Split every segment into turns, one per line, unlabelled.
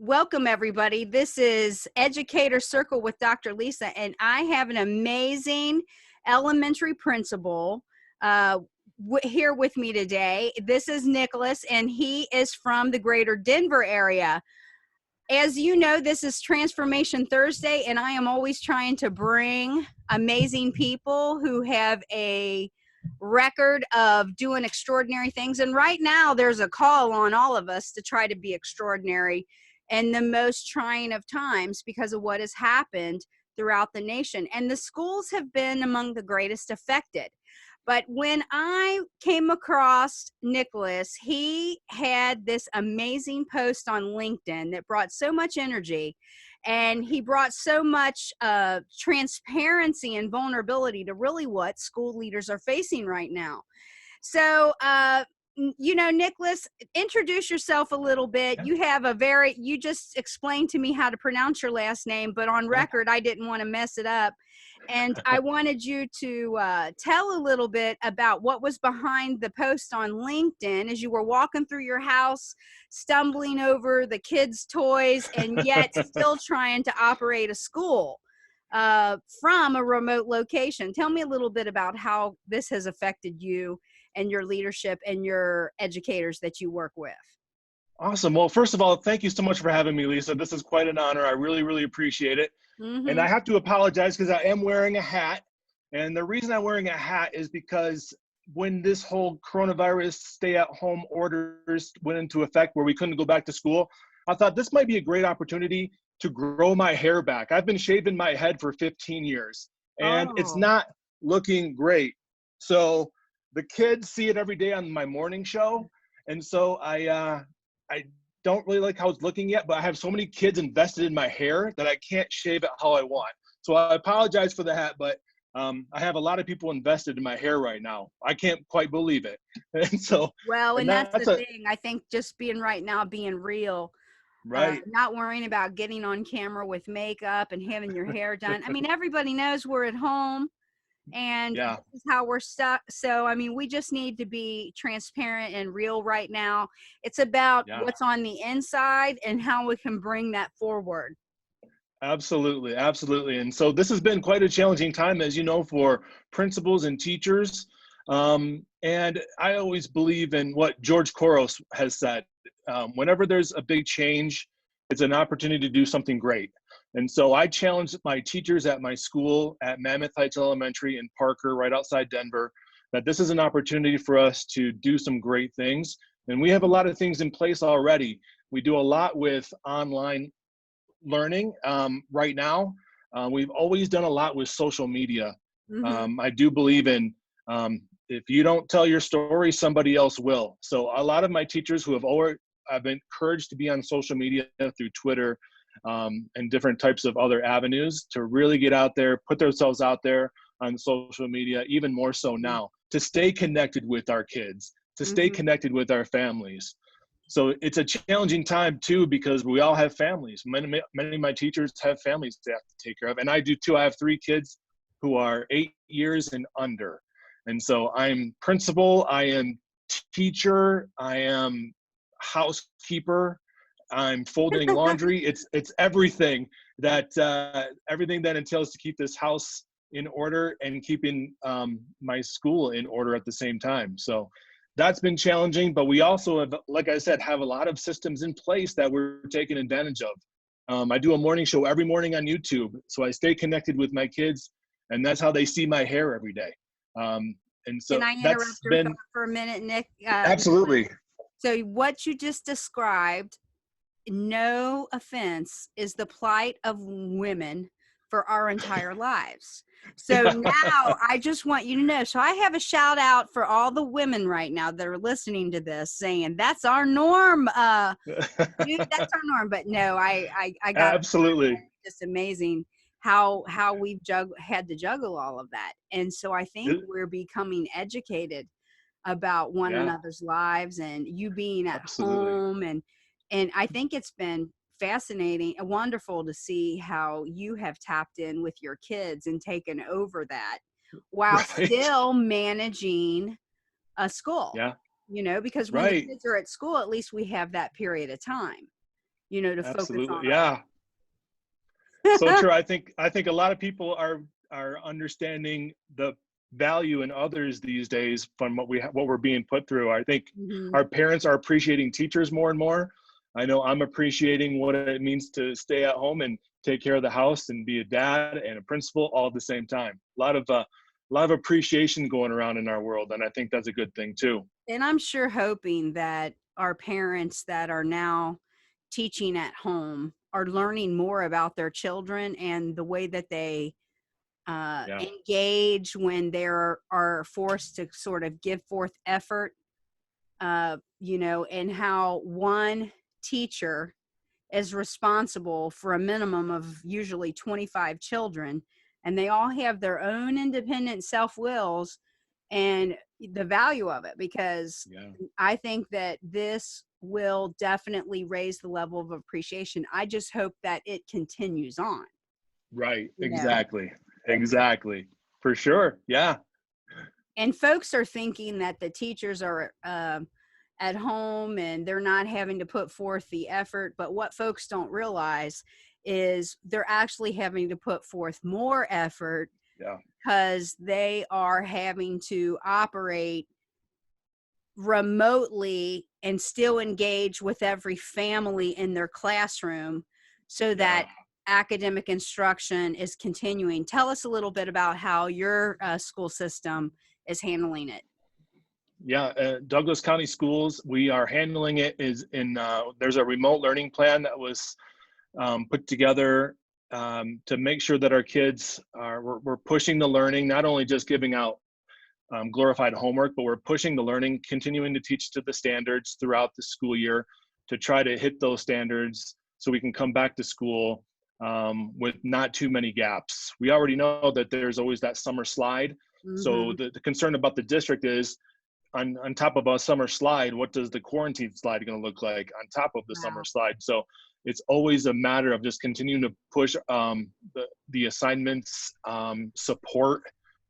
Welcome, everybody. This is Educator Circle with Dr. Lisa, and I have an amazing elementary principal here with me today. This is Nicholas, and he is from the greater Denver area. As you know, this is Transformation Thursday, and I am always trying to bring amazing people who have a record of doing extraordinary things. And right now, there's a call on all of us to try to be extraordinary in the most trying of times because of what has happened throughout the nation. And the schools have been among the greatest affected. But when I came across Nicholas, he had this amazing post on LinkedIn that brought so much energy, and he brought so much transparency and vulnerability to really what school leaders are facing right now. So, Nicholas, introduce yourself a little bit. You just explained to me how to pronounce your last name, but on record, I didn't want to mess it up. And I wanted you to tell a little bit about what was behind the post on LinkedIn as you were walking through your house, stumbling over the kids' toys, and yet still trying to operate a school from a remote location. Tell me a little bit about how this has affected you and your leadership and your educators that you work with.
Awesome. Well, first of all, thank you so much for having me, Lisa. This is quite an honor. I really, really appreciate it. And I have to apologize because I am wearing a hat. And the reason I'm wearing a hat is because when this whole coronavirus stay-at-home orders went into effect where we couldn't go back to school, I thought this might be a great opportunity to grow my hair back. I've been shaving my head for 15 years, and it's not looking great. So the kids see it every day on my morning show. And so I don't really like how it's looking yet, but I have so many kids invested in my hair that I can't shave it how I want. So I apologize for the hat, but I have a lot of people invested in my hair right now. I can't quite believe it. And so,
and that's the thing. I think just being real,
right.
Not worrying about getting on camera with makeup and having your hair done. I mean, everybody knows we're at home. And this is how we're stuck. So, I mean, we just need to be transparent and real right now. It's about what's on the inside and how we can bring that forward.
Absolutely. Absolutely. And so this has been quite a challenging time, as you know, for principals and teachers. And I always believe in what George Couros has said. Whenever there's a big change, it's an opportunity to do something great. And so I challenged my teachers at my school at Mammoth Heights Elementary in Parker, right outside Denver, that this is an opportunity for us to do some great things. And we have a lot of things in place already. We do a lot with online learning right now. We've always done a lot with social media. I do believe in if you don't tell your story, somebody else will. So a lot of my teachers who I've been encouraged to be on social media through Twitter, and different types of other avenues to really get out there, put themselves out there on social media, even more so now, to stay connected with our kids, to stay connected with our families. So it's a challenging time too, because we all have families. Many of my teachers have families they have to take care of, and I do too. I have 3 kids who are 8 years and under. And so I'm principal, I am teacher, I am housekeeper, I'm folding laundry. It's everything that entails to keep this house in order and keeping my school in order at the same time. So that's been challenging, but we also have, like I said, have a lot of systems in place that we're taking advantage of. I do a morning show every morning on YouTube, so I stay connected with my kids, and that's how they see my hair every day. And so
can I interrupt your thought for a minute, Nick?
Absolutely.
So what you just described, no offense, is the plight of women for our entire lives. So now I just want you to know, so I have a shout out for all the women right now that are listening to this saying that's our norm. Dude, that's our norm. But no, I got
absolutely.
Just amazing how we've had to juggle all of that. And so I think we're becoming educated about one another's lives and you being at home, and I think it's been fascinating and wonderful to see how you have tapped in with your kids and taken over that while still managing a school. Because when the kids are at school, at least we have that period of time. to focus on
Absolutely. Yeah. So
our.
true. I think a lot of people are understanding the value in others these days from what we're being put through. I think
Mhm.
our parents are appreciating teachers more and more. I know I'm appreciating what it means to stay at home and take care of the house and be a dad and a principal all at the same time. A lot of appreciation going around in our world, and I think that's a good thing too.
And I'm sure hoping that our parents that are now teaching at home are learning more about their children and the way that they
Yeah.
engage when they are forced to sort of give forth effort, and how one teacher is responsible for a minimum of usually 25 children, and they all have their own independent self wills, and the value of it, because
Yeah.
I think that this will definitely raise the level of appreciation. I just hope that it continues on,
Right.
you know.
Exactly. Exactly. For sure. Yeah.
And folks are thinking that the teachers are at home and they're not having to put forth the effort. But what folks don't realize is they're actually having to put forth more effort
Yeah.
because they are having to operate remotely and still engage with every family in their classroom so
Yeah.
that academic instruction is continuing. Tell us a little bit about how your school system is handling it.
Yeah, Douglas County Schools, we are handling it is in, there's a remote learning plan that was put together to make sure that our kids we're pushing the learning, not only just giving out glorified homework, but we're pushing the learning, continuing to teach to the standards throughout the school year to try to hit those standards so we can come back to school with not too many gaps. We already know that there's always that summer slide. So
Mhm.
the concern about the district is on top of a summer slide, what does the quarantine slide going to look like on top of the summer
Wow.
slide? So it's always a matter of just continuing to push the assignments, support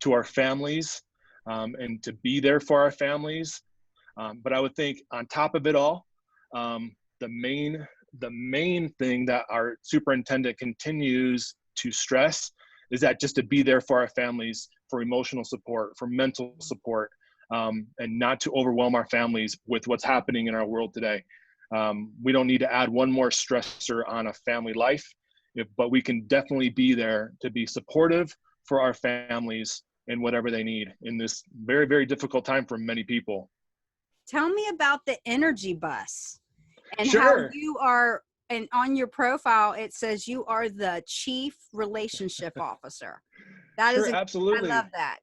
to our families, and to be there for our families. But I would think on top of it all, the main thing that our superintendent continues to stress is that just to be there for our families, for emotional support, for mental support, and not to overwhelm our families with what's happening in our world today. We don't need to add one more stressor on a family life, but we can definitely be there to be supportive for our families in whatever they need in this very, very difficult time for many people.
Tell me about the energy bus and how
Sure,
you are, and on your profile, it says you are the chief relationship officer. That is,
sure,
I love
absolutely.
that.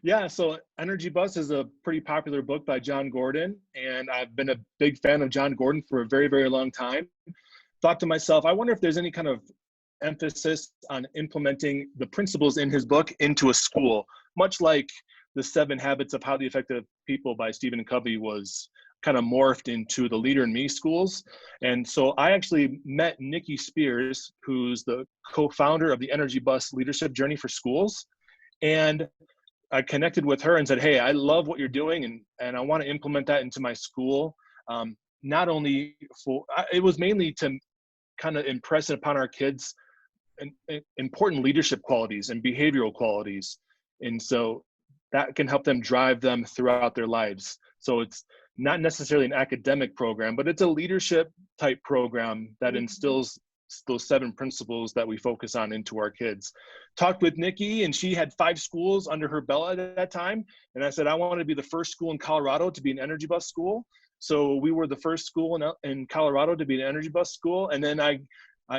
Yeah, so Energy Bus is a pretty popular book by John Gordon, and I've been a big fan of John Gordon for a very, very long time. Thought to myself, I wonder if there's any kind of emphasis on implementing the principles in his book into a school, much like the 7 Habits of Highly Effective People by Stephen Covey was kind of morphed into the Leader in Me schools. And so I actually met Nikki Spears, who's the co-founder of the Energy Bus Leadership Journey for Schools. And I connected with her and said, "Hey, I love what you're doing, and I want to implement that into my school." Not only it was mainly to kind of impress upon our kids important leadership qualities and behavioral qualities, and so that can help them drive them throughout their lives. So it's not necessarily an academic program, but it's a leadership type program that
Mhm.
instills those 7 principles that we focus on into our kids. Talked with Nikki, and she had 5 schools under her belt at that time. And I said, I want to be the first school in Colorado to be an energy bus school. So we were the first school in Colorado to be an energy bus school. And then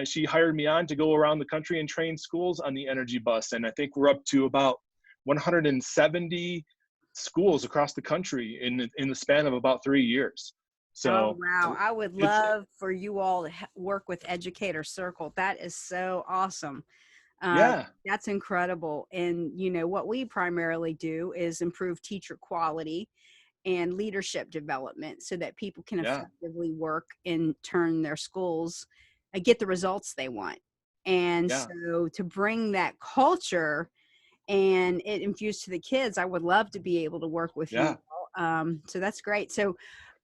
she hired me on to go around the country and train schools on the energy bus. And I think we're up to about 170 schools across the country in the span of about 3 years.
Oh,
So
wow. I would
it's
love for you all to work with Educator Circle. That is so awesome. Uh,
yeah,
that's incredible. And, what we primarily do is improve teacher quality and leadership development so that people can
yeah,
effectively work and turn their schools and get the results they want. And
yeah,
so to bring that culture and it infused to the kids, I would love to be able to work with you
yeah.
all. So that's great. So,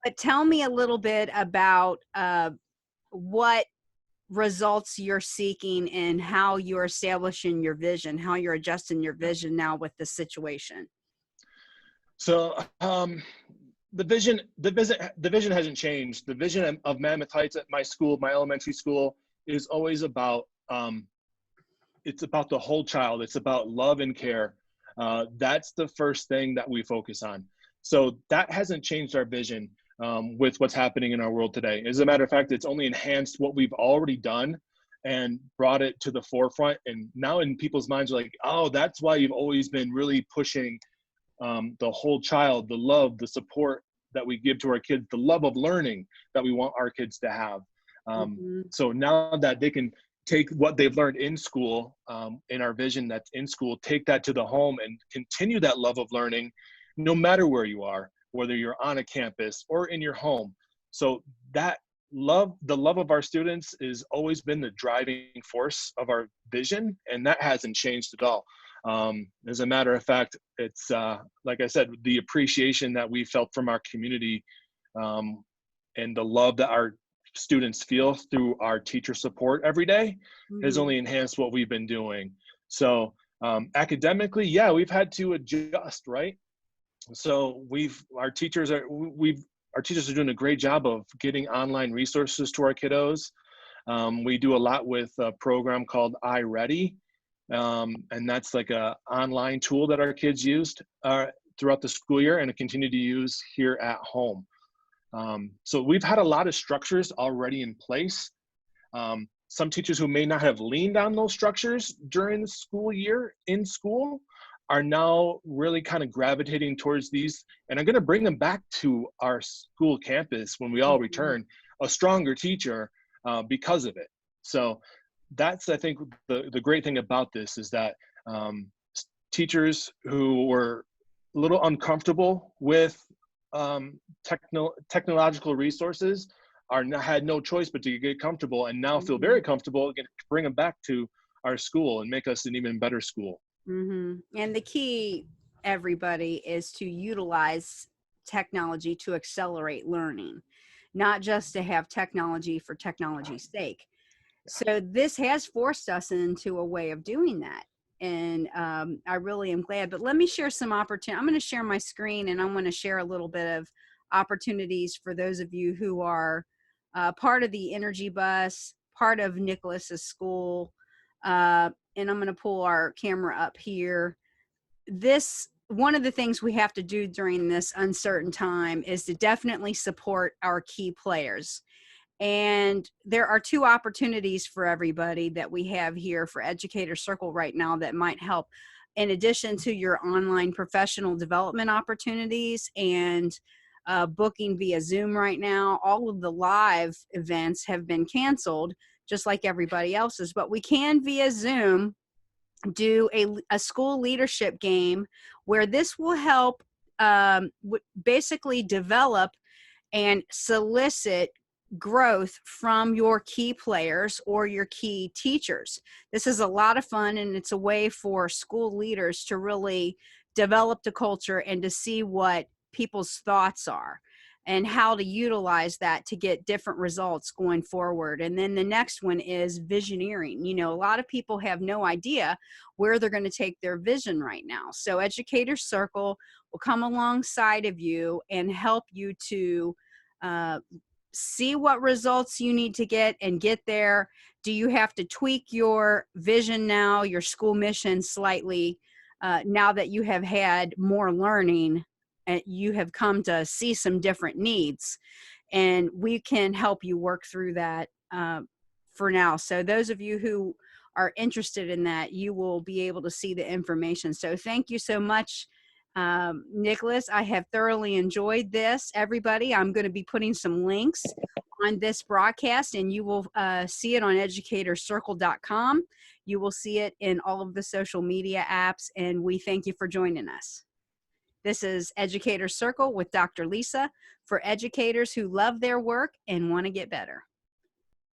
but tell me a little bit about what results you're seeking and how you're establishing your vision, how you're adjusting your vision now with the situation.
So the vision hasn't changed. The vision of Mammoth Heights at my school, my elementary school, is always about it's about the whole child. It's about love and care. That's the first thing that we focus on. So that hasn't changed our vision with what's happening in our world today. As a matter of fact, it's only enhanced what we've already done and brought it to the forefront. And now in people's minds are like, oh, that's why you've always been really pushing the whole child, the love, the support that we give to our kids, the love of learning that we want our kids to have. So now that they can take what they've learned in school, in our vision that's in school, take that to the home and continue that love of learning, no matter where you are, whether you're on a campus or in your home. So that love, the love of our students, has always been the driving force of our vision, and that hasn't changed at all. As a matter of fact, it's like I said, the appreciation that we felt from our community and the love that our students feel through our teacher support every day has only enhanced what we've been doing. So academically, yeah, we've had to adjust, right? So our teachers are doing a great job of getting online resources to our kiddos. We do a lot with a program called iReady, and that's like a online tool that our kids used throughout the school year and continue to use here at home. So we've had a lot of structures already in place. Some teachers who may not have leaned on those structures during the school year in school are now really kind of gravitating towards these, and I'm going to bring them back to our school campus when we all return, a stronger teacher because of it. So that's, I think, the great thing about this is that teachers who were a little uncomfortable with technological resources had no choice but to get comfortable, and now feel very comfortable again, to bring them back to our school and make us an even better school.
And the key, everybody, is to utilize technology to accelerate learning, not just to have technology for technology's sake. So this has forced us into a way of doing that. And I really am glad. But let me share some opportunity. I'm going to share my screen, and I'm going to share a little bit of opportunities for those of you who are part of the Energy Bus, part of Nicholas's school. And I'm going to pull our camera up here. One of the things we have to do during this uncertain time is to definitely support our key players. And there are two opportunities for everybody that we have here for Educator Circle right now that might help. In addition to your online professional development opportunities and booking via Zoom right now, all of the live events have been canceled, just like everybody else's, but we can via Zoom do a school leadership game where this will help basically develop and solicit growth from your key players or your key teachers. This is a lot of fun, and it's a way for school leaders to really develop the culture and to see what people's thoughts are and how to utilize that to get different results going forward. And then the next one is visioneering. You know, a lot of people have no idea where they're going to take their vision right now. So Educator Circle will come alongside of you and help you to see what results you need to get and get there. Do you have to tweak your vision now, your school mission slightly, now that you have had more learning? You have come to see some different needs, and we can help you work through that for now. So those of you who are interested in that, you will be able to see the information. So thank you so much, Nicholas. I have thoroughly enjoyed this. Everybody, I'm going to be putting some links on this broadcast, and you will see it on educatorcircle.com. You will see it in all of the social media apps, and we thank you for joining us. This is Educator Circle with Dr. Lisa, for educators who love their work and want to get better.